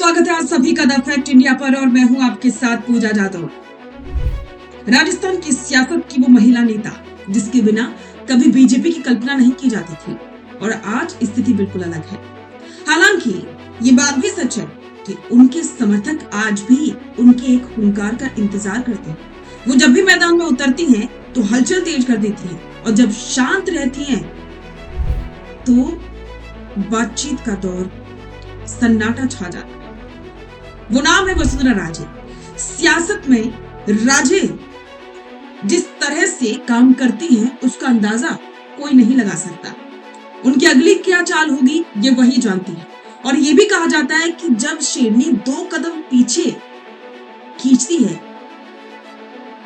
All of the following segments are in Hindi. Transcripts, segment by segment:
स्वागत है आप सभी का द फैक्ट इंडिया पर और मैं हूं आपके साथ पूजा जादव। राजस्थान की सियासत की वो महिला नेता जिसके बिना कभी बीजेपी की कल्पना नहीं की जाती थी और आज स्थिति बिल्कुल अलग है। हालांकि ये बात भी सच है कि उनके समर्थक आज भी उनके एक हुंकार का इंतजार करते हैं। वो जब भी मैदान में उतरती हैं तो हलचल तेज कर देती हैं और जब शांत रहती हैं तो बातचीत का दौर सन्नाटा छा जाता है। वो नाम है वसुंधरा राजे। सियासत में राजे जिस तरह से काम करती हैं उसका अंदाजा कोई नहीं लगा सकता। उनकी अगली क्या चाल होगी ये वही जानती है और ये भी कहा जाता है कि जब शेरनी 2 कदम पीछे खींचती है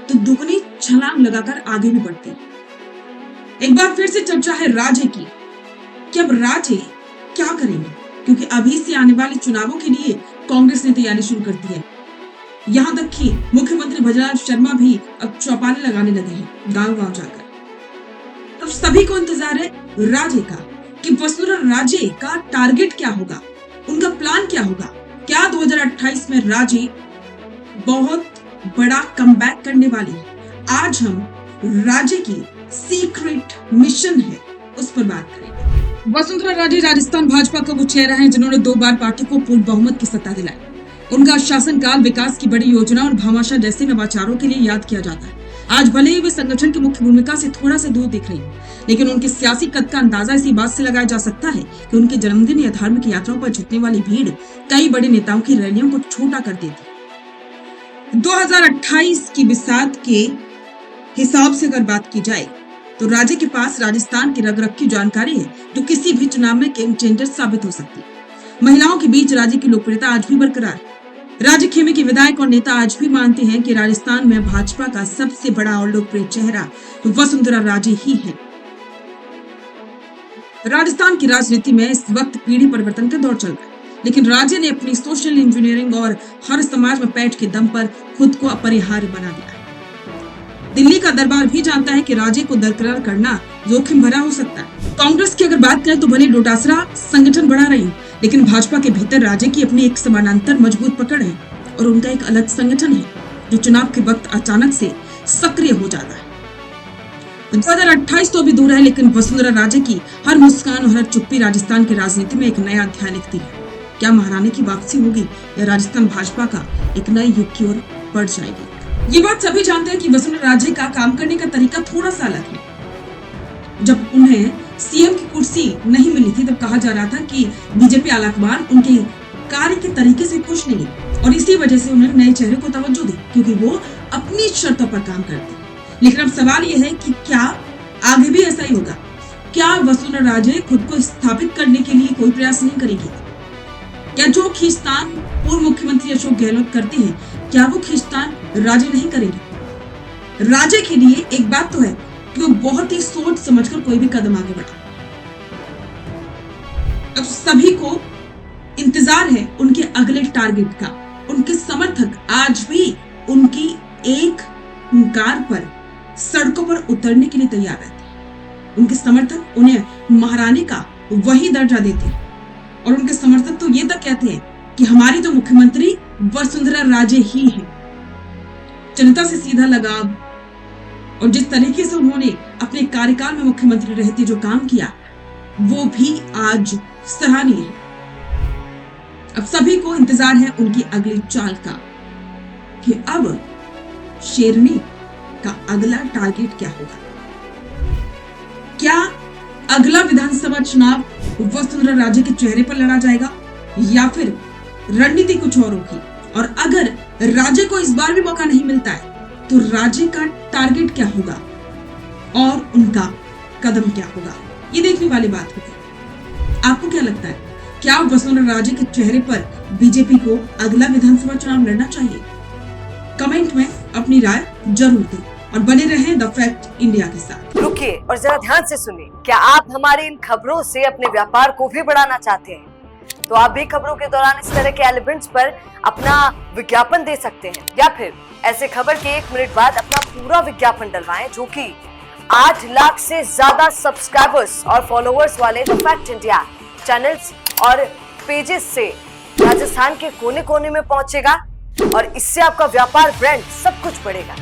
तो दुगनी छलांग लगाकर आगे भी बढ़ती है। एक बार फिर से चर्चा है राजे की कि अब राजे क्या करेंगे, क्योंकि अभी से आने वाले चुनावों के लिए कांग्रेस ने तैयारी शुरू कर दी है। यहां तक कि मुख्यमंत्री भजनलाल शर्मा भी अब चौपाले लगाने लगे हैं गांव-गांव जाकर। अब सभी को इंतजार है राजे का कि वसुंधरा राजे का टारगेट क्या होगा, उनका प्लान क्या होगा। क्या 2028 में राजे बहुत बड़ा कमबैक करने वाली है? आज हम राजे की सीक्रेट मिशन है उस पर बात करेंगे। वसुंधरा राजे राजस्थान भाजपा का वो चेहरा है जिन्होंने 2 बार पार्टी को पूर्ण बहुमत की सत्ता दिलाई। उनका शासनकाल विकास की बड़ी योजना और भामाशाह जैसे नवाचारों के लिए याद किया जाता है। आज भले ही वे संगठन की मुख्य भूमिका से थोड़ा सा दूर दिख रही है, लेकिन उनके सियासी कद का अंदाजा इसी बात से लगाया जा सकता है कि उनके जन्मदिन या धार्मिक यात्राओं पर जुटने वाली भीड़ कई बड़े नेताओं की रैलियों को छोटा कर देती है। 2028 की बिसात के हिसाब से अगर बात की जाए तो राजे के पास राजस्थान की रग-रग की जानकारी है जो किसी भी चुनाव में गेम चेंजर साबित हो सकती है। महिलाओं के बीच राजे की लोकप्रियता आज भी बरकरार है। राजे खेमे के विधायक और नेता आज भी मानते हैं कि राजस्थान में भाजपा का सबसे बड़ा और लोकप्रिय चेहरा वसुंधरा राजे ही है। राजस्थान की राजनीति में इस वक्त पीढ़ी परिवर्तन का दौर चल रहा है, लेकिन राजे ने अपनी सोशल इंजीनियरिंग और हर समाज में पैठ के दम पर खुद को अपरिहार्य बना दिया है। दिल्ली का दरबार भी जानता है कि राजे को दरकिनार करना जोखिम भरा हो सकता है। कांग्रेस की अगर बात करें तो भले डोटासरा संगठन बढ़ा रही है, लेकिन भाजपा के भीतर राजे की अपनी एक समानांतर मजबूत पकड़ है और उनका एक अलग संगठन है जो चुनाव के वक्त अचानक से सक्रिय हो जाता है। 2028 तो अभी दूर है, लेकिन वसुंधरा राजे की हर मुस्कान और हर चुप्पी राजस्थान की राजनीति में एक नया अध्याय लिखती है। क्या महारानी की वापसी होगी या राजस्थान भाजपा का एक नए युग की ओर बढ़ जाएगी? ये बात सभी जानते हैं कि वसुंधरा राजे का काम करने का तरीका थोड़ा सा अलग है। जब उन्हें सीएम की कुर्सी नहीं मिली थी तब कहा जा रहा था कि बीजेपी आलाकमान उनके कार्य के तरीके से खुश नहीं और इसी वजह से उन्हें नए चेहरे को तवज्जो दी क्योंकि वो अपनी शर्तों पर काम करते हैं। लेकिन अब सवाल यह है कि क्या आगे भी ऐसा ही होगा? क्या वसुंधरा राजे खुद को स्थापित करने के लिए कोई प्रयास नहीं करेगी? क्या जो खींचतान पूर्व मुख्यमंत्री अशोक गहलोत करते हैं, क्या वो खींचतान राजे नहीं करेंगे? राजे के लिए एक बात तो है कि वो बहुत ही सोच समझकर कोई भी कदम आगे बढ़ा। अब सभी को इंतजार है उनके अगले टारगेट का। उनके समर्थक आज भी उनकी एक हुंकार पर सड़कों पर उतरने के लिए तैयार रहते हैं। उनके समर्थक उन्हें महारानी का वही दर्जा देते हैं और उनके समर्थक तो ये तक कहते हैं कि हमारी तो मुख्यमंत्री वसुंधरा राजे ही है। जनता से सीधा लगाव और जिस तरीके से उन्होंने अपने कार्यकाल में मुख्यमंत्री रहते जो काम किया वो भी आज सराहनीय है। अब सभी को इंतजार है उनकी अगली चाल का कि अब शेरनी का अगला टारगेट क्या होगा। क्या अगला विधानसभा चुनाव वसुंधरा राजे के चेहरे पर लड़ा जाएगा या फिर रणनीति कुछ और होगी? और अगर राजे को इस बार भी मौका नहीं मिलता है तो राजे का टारगेट क्या होगा और उनका कदम क्या होगा, ये देखने वाली बात होगी। आपको क्या लगता है, क्या वसुंधरा राजे के चेहरे पर बीजेपी को अगला विधानसभा चुनाव लड़ना चाहिए? कमेंट में अपनी राय जरूर दें और बने रहें द फैक्ट इंडिया के साथ। रुकिए और जरा ध्यान से सुनिए। क्या आप हमारे इन खबरों से अपने व्यापार को भी बढ़ाना चाहते हैं? तो आप भी खबरों के दौरान इस तरह के एलिमेंट्स पर अपना विज्ञापन दे सकते हैं या फिर ऐसे खबर के 1 मिनट बाद अपना पूरा विज्ञापन डलवाएं जो कि 8 लाख से ज्यादा सब्सक्राइबर्स और फॉलोअर्स वाले द फैक्ट इंडिया चैनल्स और पेजेस से राजस्थान के कोने कोने में पहुंचेगा और इससे आपका व्यापार, ब्रांड सब कुछ बढ़ेगा।